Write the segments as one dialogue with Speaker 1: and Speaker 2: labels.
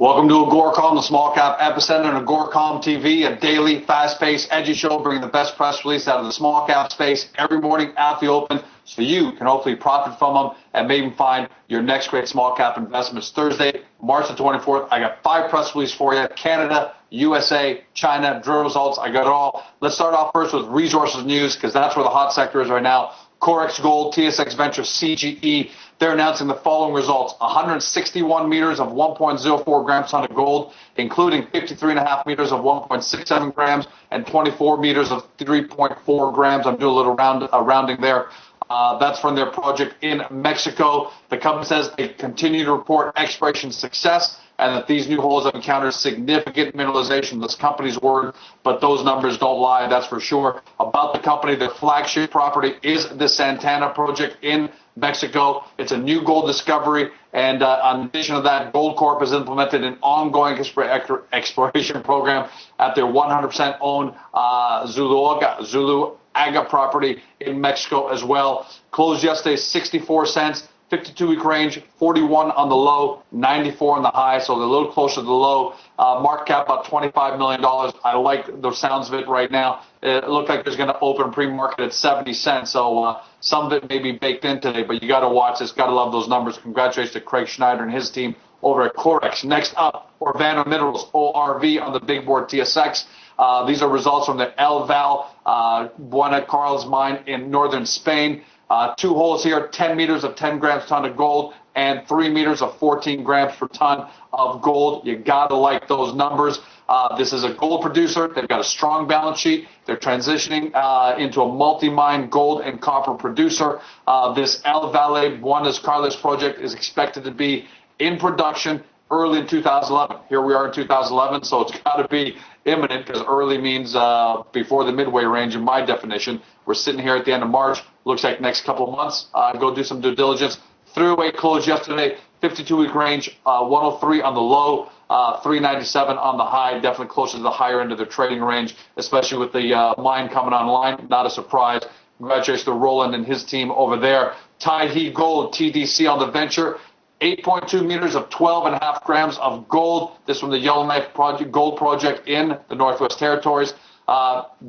Speaker 1: Welcome to AGORACOM, the Small Cap Epicenter, and AGORACOM TV, a daily, fast-paced, edgy show bringing the best press release out of the small cap space every morning at the open so you can hopefully profit from them and maybe find your next great small cap investments. Thursday, March the 24th, I got 5 press releases for you. Canada, USA, China, drill results, I got it all. Let's start off first with resources news because that's where the hot sector is right now. Corex Gold, TSX Venture, CGE, they're announcing the following results. 161 meters of 1.04 grams ton of gold, including 53.5 meters of 1.67 grams and 24 meters of 3.4 grams. I'm doing a little rounding there. That's from their project in Mexico. The company says they continue to report exploration success and that these new holes have encountered significant mineralization. This company's word, but those numbers don't lie, that's for sure. About the company, their flagship property is the Santana project in Mexico. It's a new gold discovery, and in addition to that, Gold Corp has implemented an ongoing exploration program at their 100% owned Zuluaga property in Mexico as well. Closed yesterday 64 cents. 52-week range, 41 on the low, 94 on the high, so they're a little closer to the low. Market cap about $25 million. I like the sounds of it right now. It looked like it's going to open pre-market at 70 cents, so some of it may be baked in today, but you got to watch this, got to love those numbers. Congratulations to Craig Schneider and his team over at Corex. Next up, Orvana Minerals, ORV on the big board TSX. These are results from the El Val Buena Carlos mine in northern Spain. 2 holes here, 10 meters of 10 grams per ton of gold and 3 meters of 14 grams per ton of gold. You got to like those numbers. This is a gold producer. They've got a strong balance sheet. They're transitioning into a multi-mine gold and copper producer. This El Valle Buena Carlos project is expected to be in production early in 2011. Here we are in 2011, so it's got to be imminent because early means before the midway range in my definition. We're sitting here at the end of March. Looks like next couple of months. Go do some due diligence. 3-way close yesterday, 52-week range, 103 on the low, 397 on the high. Definitely closer to the higher end of their trading range, especially with the mine coming online. Not a surprise. Congratulations to Roland and his team over there. Tyhee Gold, TDC on the venture. 8.2 meters of 12.5 grams of gold. This from the Yellowknife Gold Project in the Northwest Territories.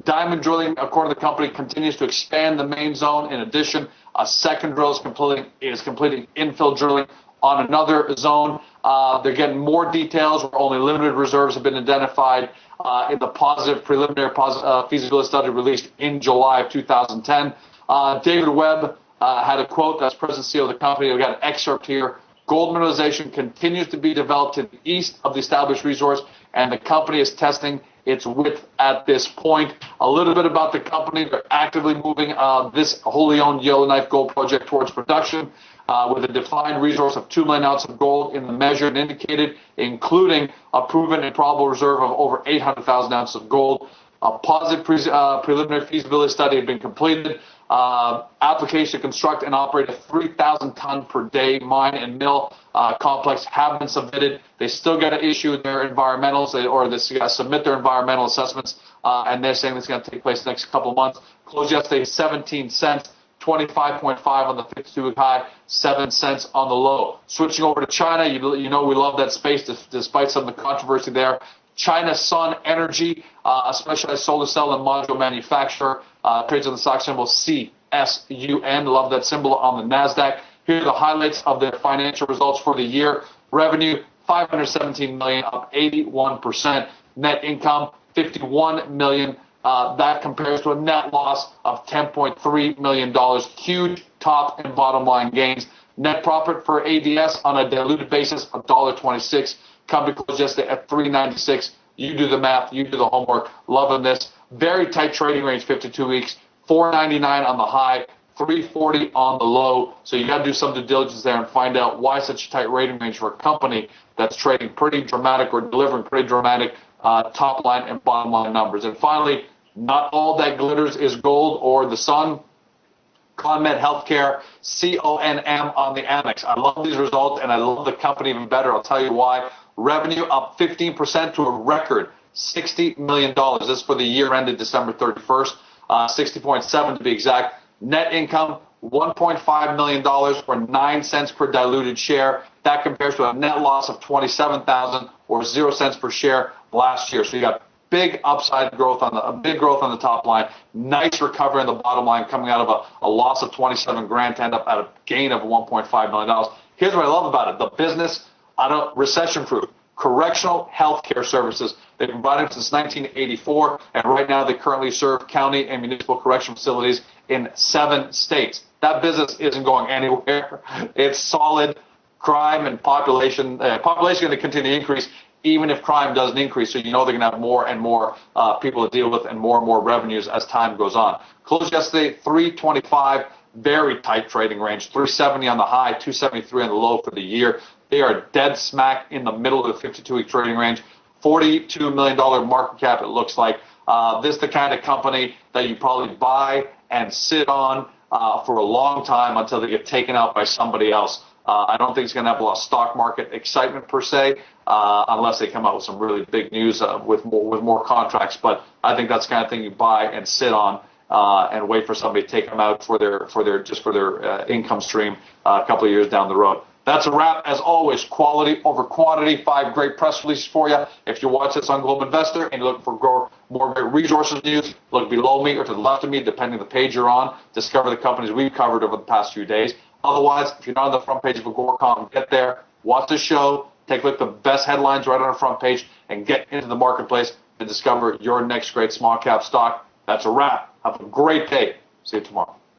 Speaker 1: Diamond drilling, according to the company, continues to expand the main zone. In addition, a second drill is completing infill drilling on another zone. They're getting more details where only limited reserves have been identified in the preliminary feasibility study released in July of 2010. David Webb had a quote. That's President and CEO of the company. We've got an excerpt here. Gold mineralization continues to be developed to the east of the established resource, and the company is testing its width at this point. A little bit about the company. They're actively moving this wholly owned Yellowknife Gold Project towards production with a defined resource of 2 million ounces of gold in the measured and indicated, including a proven and probable reserve of over 800,000 ounces of gold. A positive preliminary feasibility study had been completed. Application to construct and operate a 3,000 ton per day mine and mill complex have been submitted. They still got to issue their environmentals or they got to submit their environmental assessments, and they're saying it's going to take place the next couple of months. Closed yesterday 17 cents, 25.5 on the 52-week high, 7 cents on the low. Switching over to China, you know we love that space despite some of the controversy there. CSUN Energy, a specialized solar cell and module manufacturer, trades on the stock symbol CSUN. Love that symbol on the NASDAQ. Here are the highlights of their financial results for the year. Revenue, $517 million, up 81%. Net income, $51 million. That compares to a net loss of $10.3 million. Huge top and bottom line gains. Net profit for ADS on a diluted basis, $1.26. Company closed yesterday at $3.96. You do the math, you do the homework. Loving this. Very tight trading range, 52 weeks. $4.99 on the high, $3.40 on the low. So you got to do some due diligence there and find out why such a tight rating range for a company that's trading pretty dramatic or delivering pretty dramatic top line and bottom line numbers. And finally, not all that glitters is gold or the sun. CONM Healthcare, CONM on the AMEX. I love these results, and I love the company even better. I'll tell you why. Revenue up 15% to a record $60 million. This is for the year ended December 31st, 60.7 to be exact. Net income, $1.5 million or 9 cents per diluted share. That compares to a net loss of $27,000 or 0 cents per share last year. So you got big upside growth on the top line, nice recovery on the bottom line, coming out of a loss of 27 grand to end up at a gain of $1.5 million. Here's what I love about it: the business, recession-proof, correctional healthcare services. They've been providing since 1984, and right now they currently serve county and municipal correctional facilities in 7 states. That business isn't going anywhere. It's solid. Crime and population going to continue to increase, even if crime doesn't increase. So you know they're going to have more and more people to deal with and more revenues as time goes on. Closed yesterday, 325, very tight trading range, 370 on the high, 273 on the low for the year. They are dead smack in the middle of the 52-week trading range. $42 million market cap, it looks like. This is the kind of company that you probably buy and sit on for a long time until they get taken out by somebody else. I don't think it's going to have a lot of stock market excitement per se, unless they come out with some really big news with more contracts. But I think that's the kind of thing you buy and sit on and wait for somebody to take them out for their income stream a couple of years down the road. That's a wrap. As always, quality over quantity. 5 great press releases for you. If you watch this on Global Investor and you're looking for more great resources news, look below me or to the left of me, depending on the page you're on. Discover the companies we've covered over the past few days. Otherwise, if you're not on the front page of AGORACOM, get there, watch the show, take a look at the best headlines right on the front page, and get into the marketplace and discover your next great small cap stock. That's a wrap. Have a great day. See you tomorrow.